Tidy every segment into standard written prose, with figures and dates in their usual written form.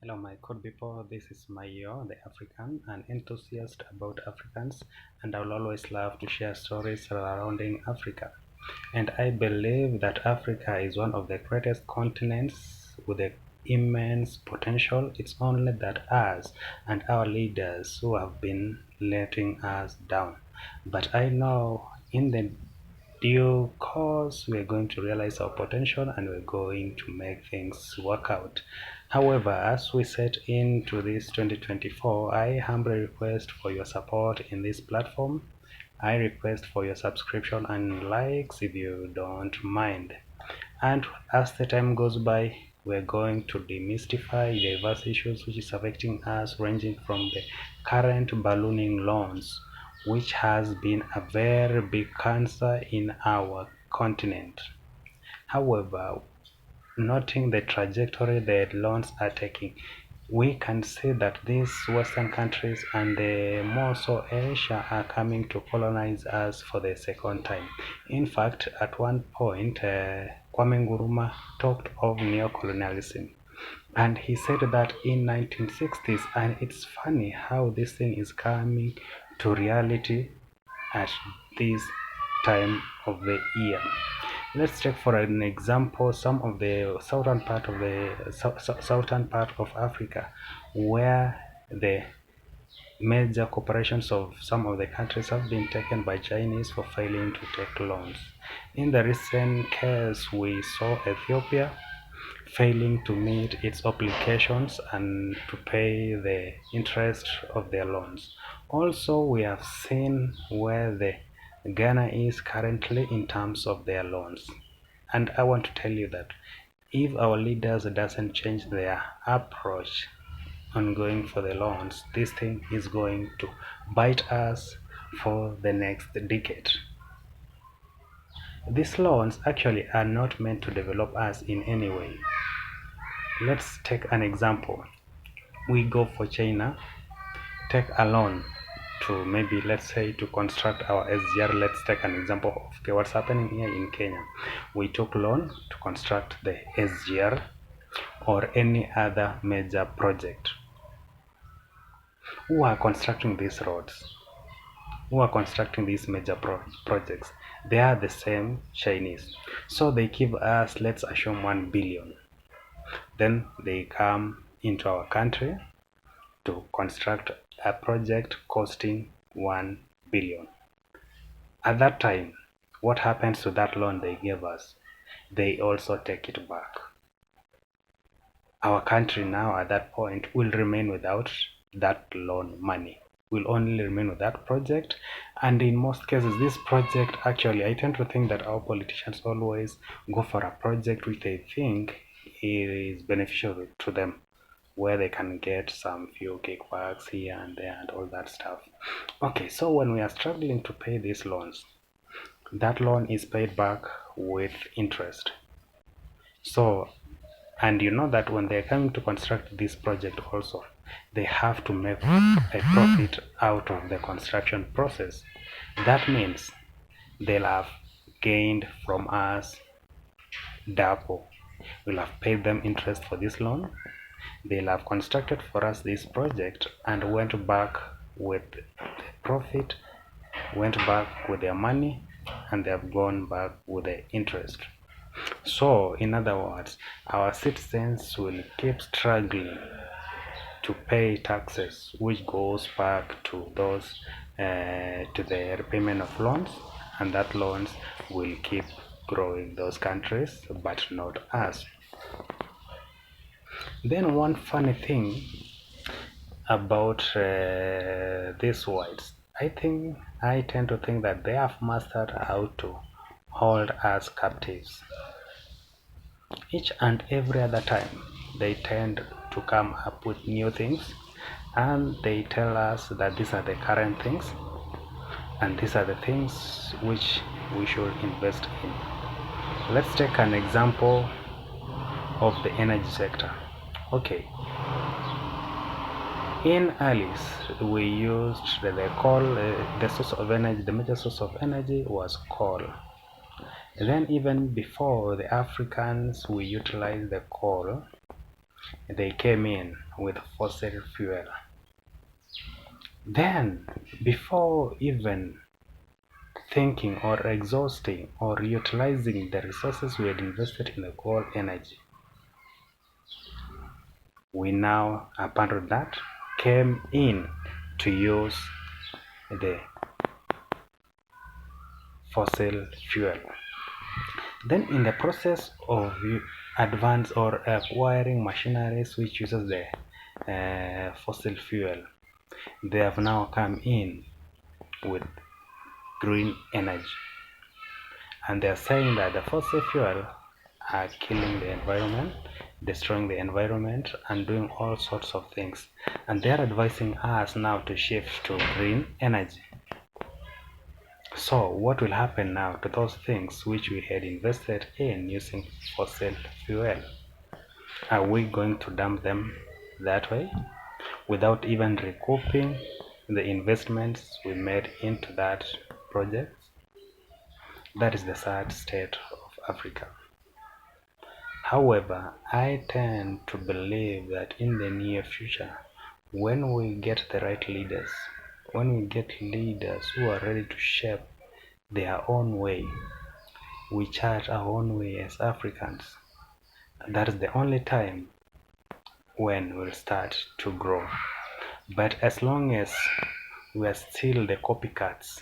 Hello, my good people. This is Mayo, the African, an enthusiast about Africans, and I'll always love to share stories surrounding Africa. And I believe that Africa is one of the greatest continents with an immense potential. It's only that us and our leaders who have been letting us down. But I know in the due course we're going to realize our potential and we're going to make things work out. However, as we set into this 2024, I humbly request for your support in this platform. I request for your subscription and likes if you don't mind. And as the time goes by, we're going to demystify diverse issues which is affecting us, ranging from the current ballooning loans, which has been a very big cancer in our continent. However, noting the trajectory the loans are taking, we can see that these Western countries and more so Asia are coming to colonize us for the second time. In fact, at one point, Kwameh Nkurumah talked of neocolonialism. And he said that in 1960s, and it's funny how this thing is coming to reality at this time of the year. Let's take for an example some of the southern part of Africa, where the major corporations of some of the countries have been taken by Chinese for failing to take loans. In the recent case, we saw Ethiopia failing to meet its obligations and to pay the interest of their loans. Also, we have seen where the Ghana is currently in terms of their loans. And I want to tell you that if our leaders doesn't change their approach on going for the loans, this thing is going to bite us for the next decade. These loans actually are not meant to develop us in any way. Let's take an example. We go for China, take a loan to maybe, let's say, to construct our SGR. Let's take an example of okay, what's happening here in Kenya. We took loan to construct the SGR or any other major project. Who are constructing these roads? Who are constructing these major projects? They are the same Chinese. So they give us, let's assume, 1 billion. Then they come into our country to construct a project costing 1 billion. At that time, what happens to that loan they gave us? They also take it back. Our country now at that point will remain without that loan money. Will only remain with that project, and in most cases this project, actually I tend to think that our politicians always go for a project which they think is beneficial to them, where they can get some few kickbacks here and there and all that stuff. Okay, so when we are struggling to pay these loans, that loan is paid back with interest. So, and you know that when they're coming to construct this project also, they have to make a profit out of the construction process. That means they'll have gained from us double. We'll have paid them interest for this loan. They'll have constructed for us this project and went back with the profit, went back with their money, and they have gone back with the interest. So, in other words, our citizens will keep struggling to pay taxes, which goes back to those to the repayment of loans, and that loans will keep growing those countries, but not us. Then one funny thing about these whites, I tend to think that they have mastered how to hold us captives. Each and every other time, they tend to come up with new things, and they tell us that these are the current things, and these are the things which we should invest in. Let's take an example of the energy sector. Okay, in Alice, we used the coal, the source of energy, the major source of energy was coal. Then even before the Africans, we utilized the coal they came in with fossil fuel. Then, before even thinking or exhausting or utilizing the resources we had invested in the coal energy, we now abandoned that, came in to use the fossil fuel. Then in the process of advance or acquiring machineries which uses the fossil fuel, they have now come in with green energy, and they are saying that the fossil fuel are killing the environment, destroying the environment, and doing all sorts of things, and they are advising us now to shift to green energy. So what will happen now to those things which we had invested in using fossil fuel? Are we going to dump them that way without even recouping the investments we made into that project? That is the sad state of Africa. However, I tend to believe that in the near future, when we get the right leaders, when we get leaders who are ready to shape their own way, we chart our own way as Africans, that is the only time when we'll start to grow. But as long as we are still the copycats,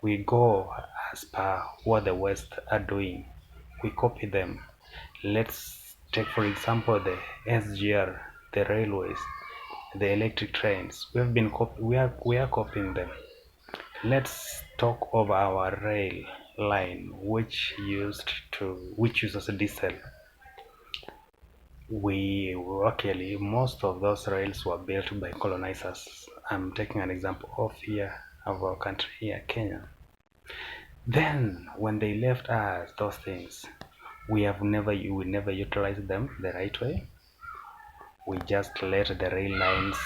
we go as per what the West are doing, we copy them. Let's take for example the SGR, the railways, the electric trains. We are copying them. Let's talk of our rail line which uses diesel. Most of those rails were built by colonizers. I'm taking an example of our country here, Kenya. Then when they left us those things, we never utilized them the right way. We just let the rail lines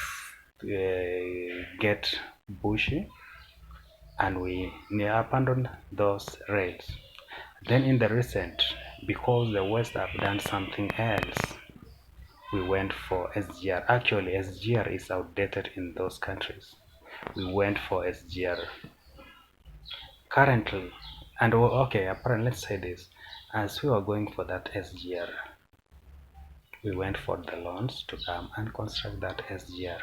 get bushy, and we abandoned those rails. Then in the recent, because the West have done something else, we went for SGR. Actually, SGR is outdated in those countries. We went for SGR. Currently, apparently, let's say this, as we were going for that SGR, we went for the loans to come and construct that SGR,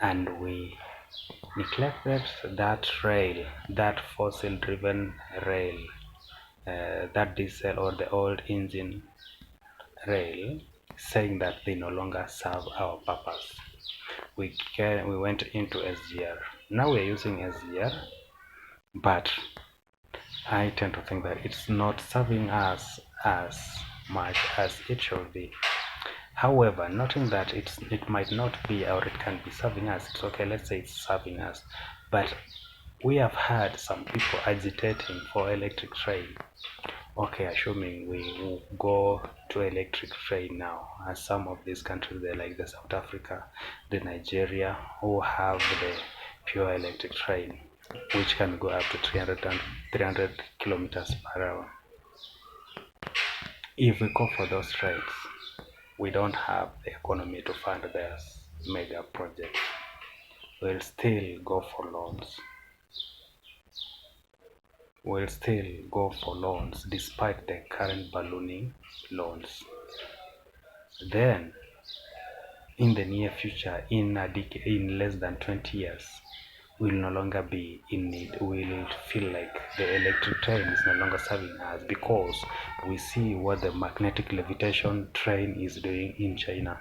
and we neglected that rail, that fossil-driven rail, that diesel or the old engine rail, saying that they no longer serve our purpose. We went into SGR. Now we're using SGR, but I tend to think that it's not serving us as much as it should be. However, noting that it might not be or it can be serving us, it's okay, let's say it's serving us. But we have had some people agitating for electric train. Okay, assuming we go to electric train now, as some of these countries, they're like the South Africa, the Nigeria, who have the pure electric train, which can go up to 300 kilometers per hour. If we go for those trains, we don't have the economy to fund those mega projects. We'll still go for loans. We'll still go for loans despite the current ballooning loans. Then, in the near future, in less than 20 years, we'll no longer be in need. We'll feel like the electric train is no longer serving us because we see what the magnetic levitation train is doing in China.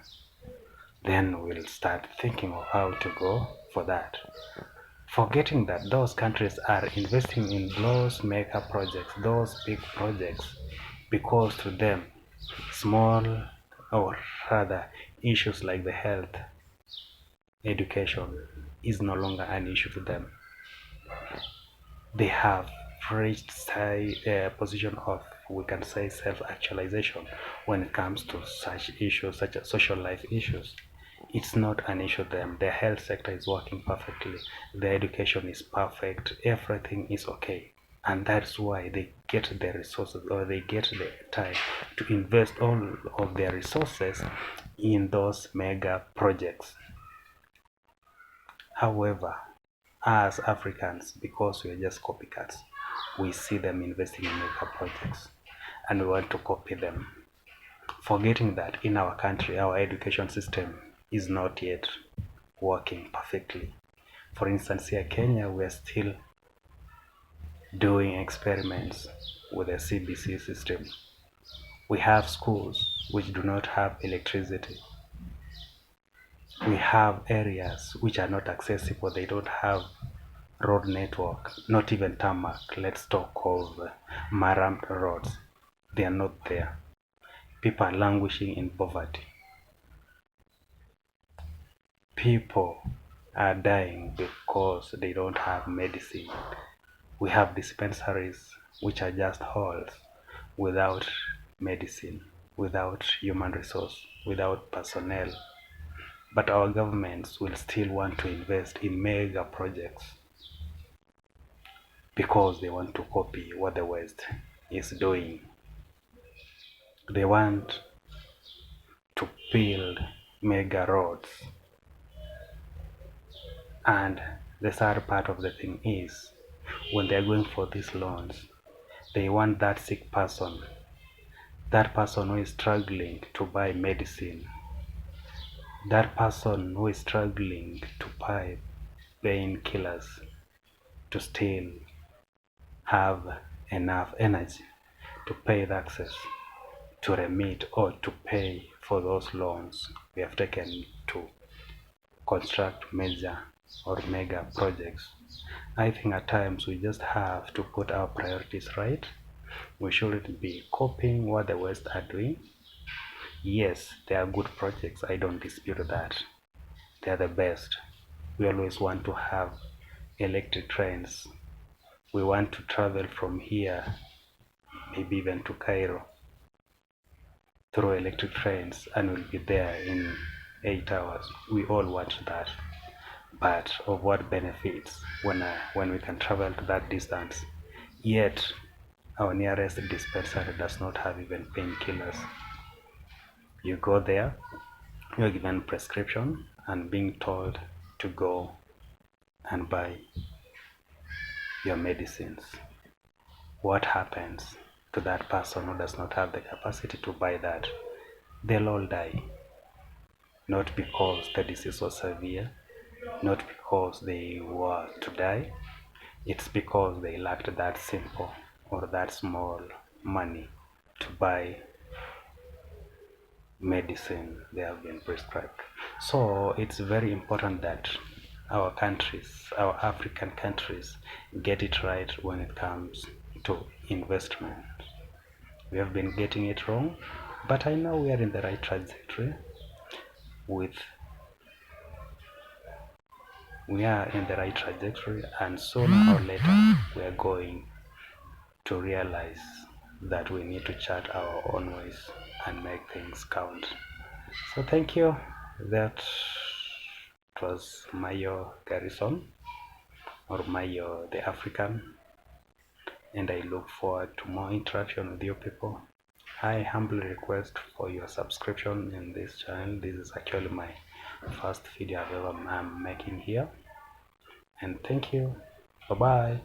Then we'll start thinking of how to go for that, forgetting that those countries are investing in those mega projects, those big projects, because to them, small or rather issues like the health, education is no longer an issue to them. They have reached a position of, we can say, self-actualization when it comes to such issues, such as social life issues. It's not an issue to them. The health sector is working perfectly. The education is perfect. Everything is okay. And that's why they get the resources, or they get the time to invest all of their resources in those mega projects. However, as Africans, because we are just copycats, we see them investing in mega projects and we want to copy them, forgetting that in our country, our education system is not yet working perfectly. For instance, here in Kenya, we are still doing experiments with the CBC system. We have schools which do not have electricity. We have areas which are not accessible. They don't have road network, not even tarmac. Let's talk of maram roads. They are not there. People are languishing in poverty. People are dying because they don't have medicine. We have dispensaries which are just halls without medicine, without human resource, without personnel. But our governments will still want to invest in mega projects because they want to copy what the West is doing. They want to build mega roads. And the sad part of the thing is, when they're going for these loans, they want that sick person, that person who is struggling to buy medicine, that person who is struggling to buy painkillers, to still have enough energy to pay the access, to remit or to pay for those loans we have taken to construct major or mega projects. I think at times we just have to put our priorities right. We shouldn't be copying what the West are doing. Yes, they are good projects, I don't dispute that. They are the best. We always want to have electric trains. We want to travel from here, maybe even to Cairo, through electric trains, and we'll be there in 8 hours. We all want that. But of what benefits when we can travel to that distance? Yet, our nearest dispensary does not have even painkillers. You go there, you're given prescription and being told to go and buy your medicines. What happens to that person who does not have the capacity to buy that? They'll all die. Not because the disease was severe, not because they were to die, it's because they lacked that simple or that small money to buy medicine they have been prescribed. So it's very important that our countries, our African countries, get it right when it comes to investment. We have been getting it wrong, but I know we are in the right trajectory. With we are in the right trajectory, and sooner or later we are going to realize that we need to chart our own ways and make things count. So thank you. That was Mayo Garrison, or Mayo the African, and I look forward to more interaction with you people. I humbly request for your subscription in this channel. This is actually my first video I'm making here, and thank you. Bye bye.